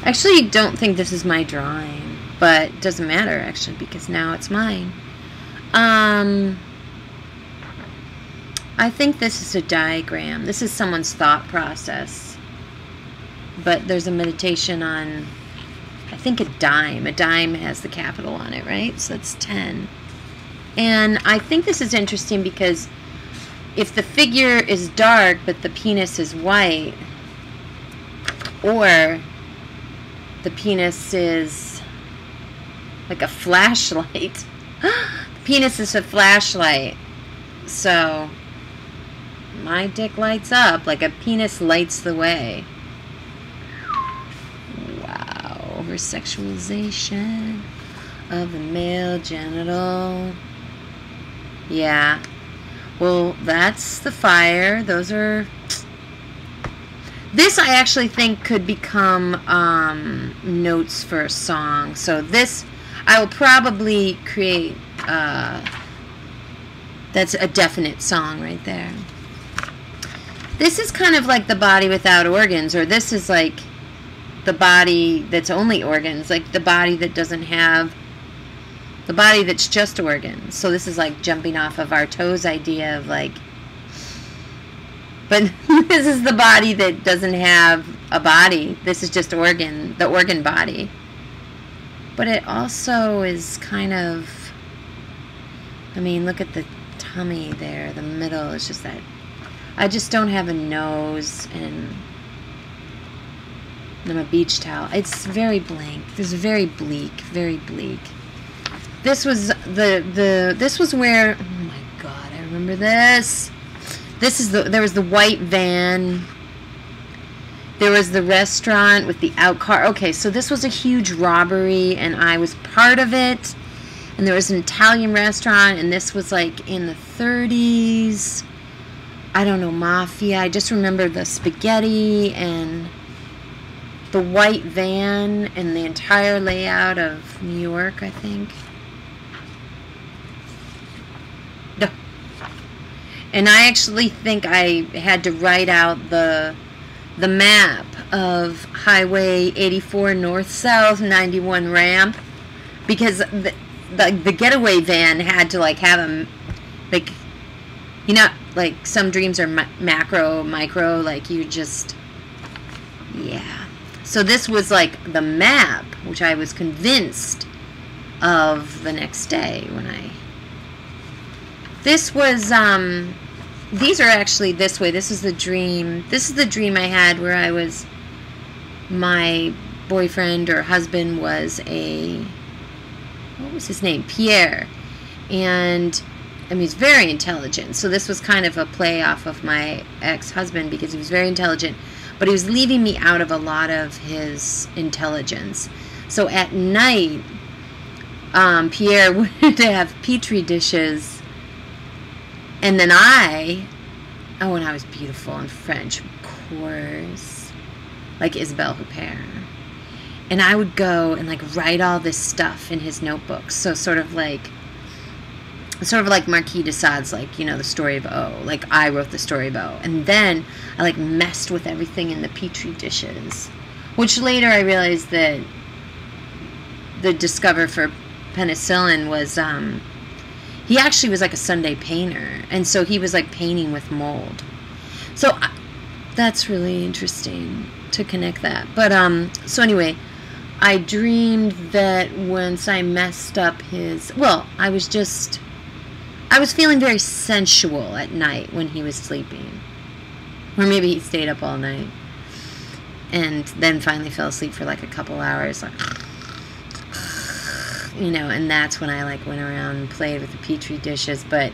Actually, don't think this is my drawing, but it doesn't matter, actually, because now it's mine. I think this is a diagram. This is someone's thought process. But there's a meditation on, I think, a dime. A dime has the capital on it, right? So that's 10. And I think this is interesting because if the figure is dark but the penis is white, or the penis is like a flashlight. The penis is a flashlight. So my dick lights up like a penis lights the way. Wow. Over-sexualization of the male genital. Yeah. Well, that's the fire. Those are... This I actually think could become notes for a song. So this, I will probably create, that's a definite song right there. This is kind of like the body without organs, or this is like the body that's only organs, like the body that doesn't have, the body that's just organs. So this is like jumping off of Artaud's idea of like, but this is the body that doesn't have a body. This is just organ, the organ body. But it also is kind of, I mean, look at the tummy there. The middle is just that. I just don't have a nose, and I'm a beach towel. It's very blank. This is very bleak, very bleak. This was this was where, oh my God, I remember this. This is there was the white van. There was the restaurant with the out car. Okay, so this was a huge robbery, and I was part of it. And there was an Italian restaurant, and this was like in the 30s. I don't know, mafia. I just remember the spaghetti and the white van and the entire layout of New York, I think. No. And I actually think I had to write out the map of Highway 84 north-south 91 ramp, because the getaway van had to like have a, like, you know, like some dreams are macro, micro, like you just, yeah. So this was like the map, which I was convinced of the next day when I, this was, these are actually this way. This is the dream. This is the dream I had where I was, my boyfriend or husband was a, what was his name? Pierre. And I mean, he's very intelligent. So this was kind of a play off of my ex-husband because he was very intelligent, but he was leaving me out of a lot of his intelligence. So at night, Pierre would have petri dishes, and then oh, and I was beautiful and French, of course, like Isabelle Huppert. And I would go and like write all this stuff in his notebooks. So sort of like Marquis de Sade's, like, you know, the story of O. Like I wrote the story of O. And then I like messed with everything in the petri dishes, which later I realized that the discoverer for penicillin was, he actually was like a Sunday painter. And so he was like painting with mold. So that's really interesting to connect that. But, so anyway, I dreamed that once I messed up his, well, I was feeling very sensual at night when he was sleeping. Or maybe he stayed up all night. And then finally fell asleep for like a couple hours. Like, you know, and that's when I like went around and played with the petri dishes. But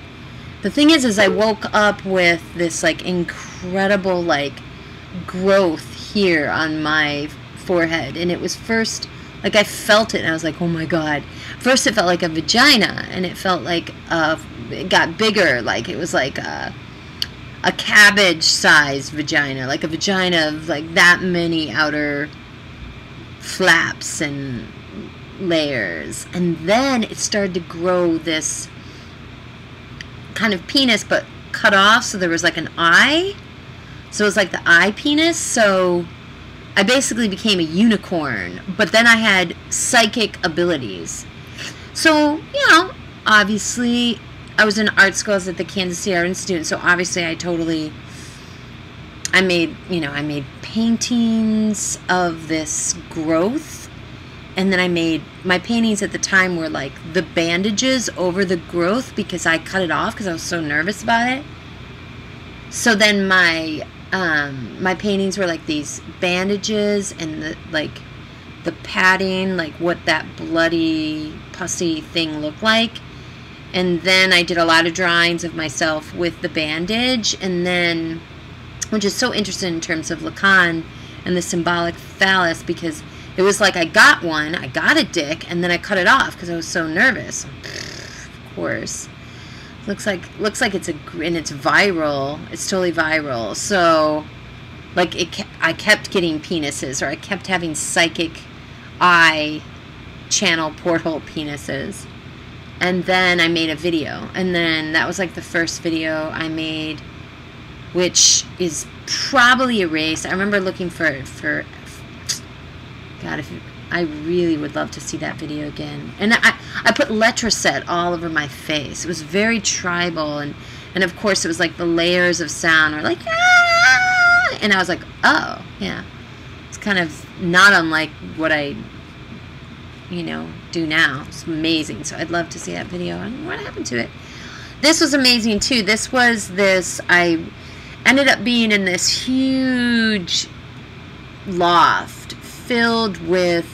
the thing is I woke up with this like incredible like growth here on my forehead. And it was first, like I felt it and I was like, oh my God. First it felt like a vagina, and it felt like it got bigger, like it was like a cabbage-sized vagina, like a vagina of like that many outer flaps and layers. And then it started to grow this kind of penis, but cut off, so there was like an eye. So it was like the eye penis. So I basically became a unicorn, but then I had psychic abilities. So, you know, obviously, I was in art schools at the Kansas City Art Institute, so obviously I made paintings of this growth, and then my paintings at the time were like the bandages over the growth because I cut it off because I was so nervous about it. So then my paintings were like these bandages and the padding, like what that bloody, pussy thing looked like. And then I did a lot of drawings of myself with the bandage, and then, which is so interesting in terms of Lacan and the symbolic phallus, because it was like I got a dick, and then I cut it off because I was so nervous. Of course. Looks like it's and it's viral. It's totally viral. So, like, I kept getting penises, or I kept having psychic eye channel portal penises. And then I made a video, and then that was like the first video I made, which is probably erased. I remember looking for God, I really would love to see that video again. And I put letraset all over my face. It was very tribal, and of course it was like the layers of sound were like, ah! And I was like, oh, yeah. It's kind of not unlike what I, do now. It's amazing. So I'd love to see that video. I don't know what happened to it. This was amazing too. I ended up being in this huge loft filled with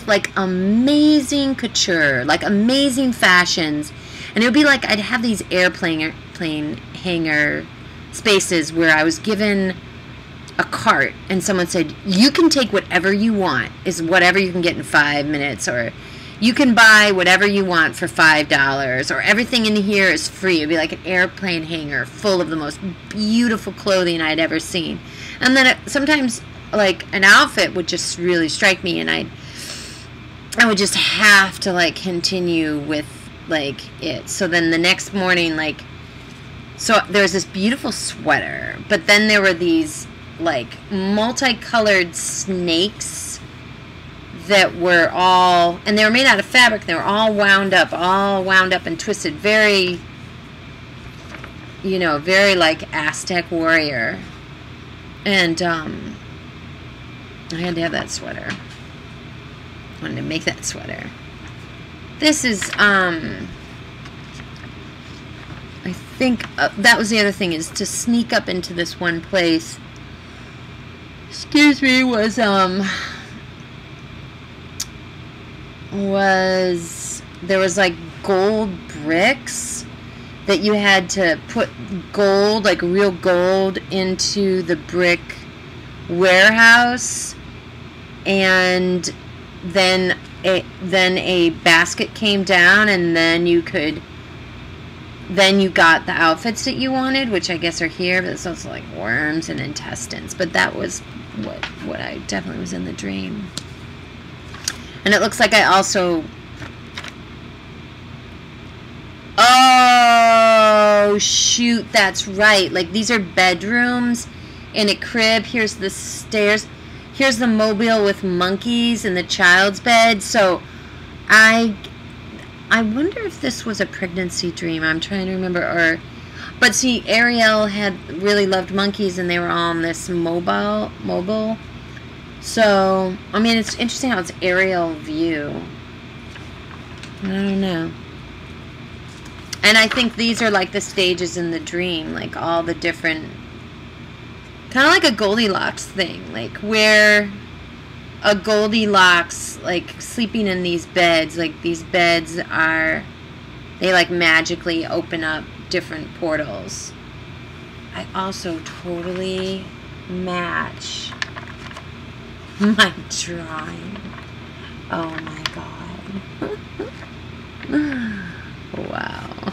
like amazing couture, like amazing fashions. And it would be like I'd have these airplane hangar spaces where I was given a cart and someone said, you can take whatever you want, is whatever you can get in 5 minutes, or you can buy whatever you want for $5, or everything in here is free. It'd be like an airplane hangar full of the most beautiful clothing I'd ever seen. And then sometimes like an outfit would just really strike me, and I would just have to like continue with like it. So then the next morning, so there was this beautiful sweater, but then there were these like multicolored snakes that were all, and they were made out of fabric. They were all wound up and twisted, very, very like Aztec warrior. And I had to have that sweater. I wanted to make that sweater. This is, I think that was the other thing, is to sneak up into this one place. Excuse me, there was like gold bricks that you had to put gold, like real gold, into the brick warehouse, and then a basket came down, and then you got the outfits that you wanted, which I guess are here, but it's also like worms and intestines. But that was what I definitely was in the dream. And it looks like I also, oh shoot, that's right, like these are bedrooms in a crib. Here's the stairs, here's the mobile with monkeys and the child's bed. So I wonder if this was a pregnancy dream. I'm trying to remember. But see, Ariel had really loved monkeys, and they were all on this mobile. So, I mean, it's interesting how it's aerial view. I don't know. And I think these are like the stages in the dream, like all the different, kind of like a Goldilocks thing, like where a Goldilocks, like sleeping in these beds, like these beds are, they like magically open up different portals. I also totally match my drawing. Oh my god. Wow.